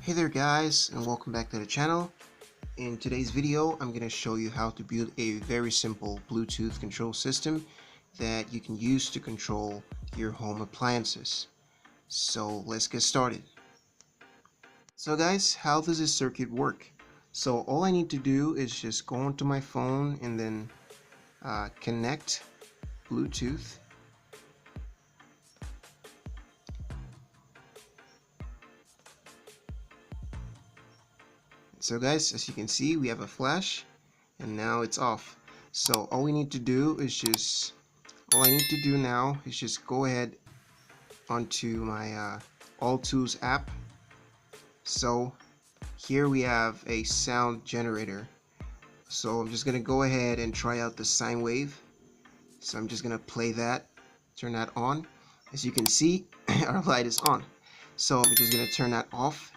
Hey there guys, and welcome back to the channel. In today's video I'm going to show you how to build a very simple Bluetooth control system that you can use to control your home appliances. So let's get started. So guys, how does this circuit work? So all I need to do is just go onto my phone and then connect Bluetooth. So guys, as you can see, we have a flash and now it's off. So all I need to do now is just go ahead onto my All Tools app. So here we have a sound generator. So I'm just gonna go ahead and try out the sine wave. So I'm just gonna play that, turn that on. As you can see, our light is on. So I'm just gonna turn that off.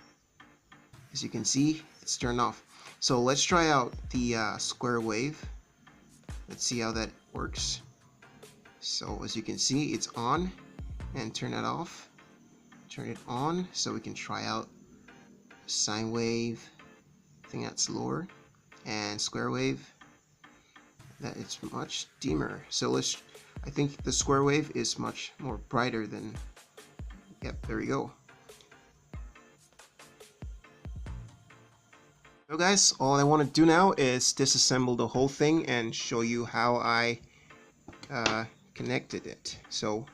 As you can see, it's turned off. So let's try out the square wave. Let's see how that works. So as you can see, it's on, and turn it off, turn it on, so we can try out sine wave. I think that's lower, and square wave, that it's much dimmer. So I think the square wave is much more brighter than, yep, there we go. So guys, all I want to do now is disassemble the whole thing and show you how I connected it. So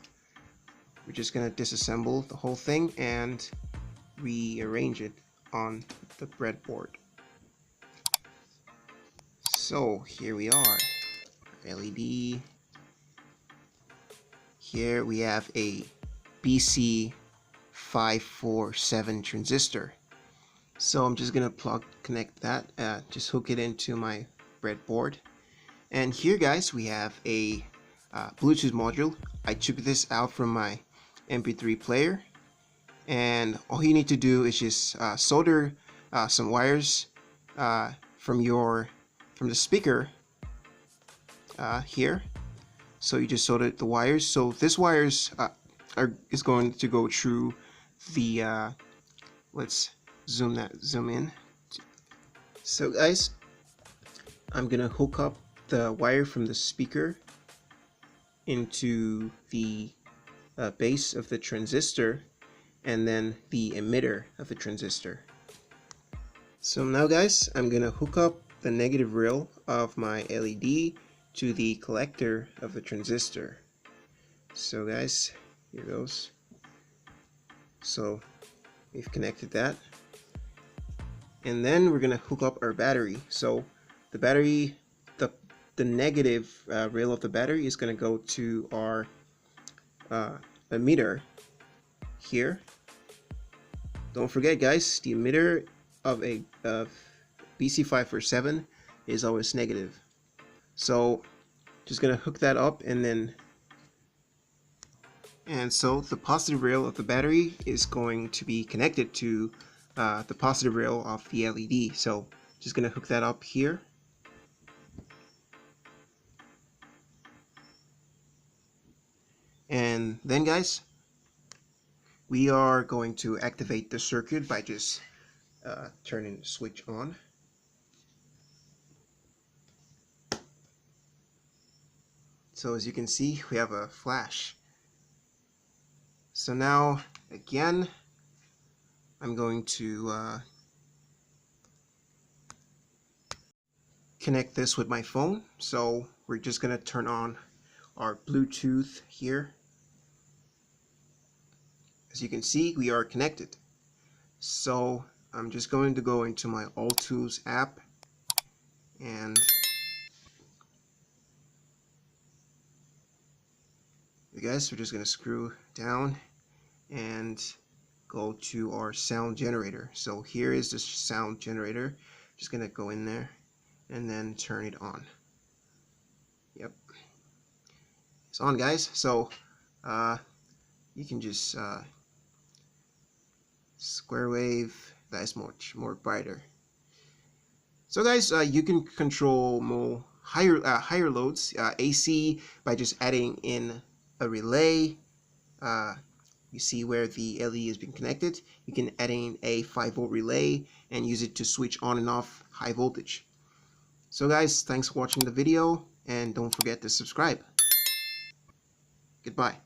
we're just gonna disassemble the whole thing and rearrange it on the breadboard. So here we are, LED. Here we have a BC547 transistor. So I'm just gonna connect that, just hook it into my breadboard. And here guys, we have a Bluetooth module. I took this out from my MP3 player, and all you need to do is just solder some wires from the speaker here. So you just solder the wires. So this wires is going to go through the let's zoom in. So guys, I'm gonna hook up the wire from the speaker into the base of the transistor and then the emitter of the transistor. So now guys, I'm gonna hook up the negative rail of my LED to the collector of the transistor. So guys, here goes. So we've connected that. And then we're gonna hook up our battery. So the battery, the negative rail of the battery is gonna go to our emitter here. Don't forget guys, the emitter of a BC547 is always negative. So just gonna hook that up, and so the positive rail of the battery is going to be connected to the positive rail of the LED. So just gonna hook that up here. And then guys, we are going to activate the circuit by just turning the switch on. So as you can see, we have a flash. So now again, I'm going to connect this with my phone. So we're just gonna turn on our Bluetooth here. As you can see, we are connected. So I'm just going to go into my All Tools app, and guys, we're just gonna screw down and go to our sound generator. So here is the sound generator. Just gonna go in there and then turn it on. Yep, it's on guys. So you can just square wave, that is much more brighter. So guys, you can control more higher loads, AC, by just adding in a relay, you see where the LED has been connected. You can add in a 5-volt relay and use it to switch on and off high voltage. So guys, thanks for watching the video, and don't forget to subscribe. Goodbye.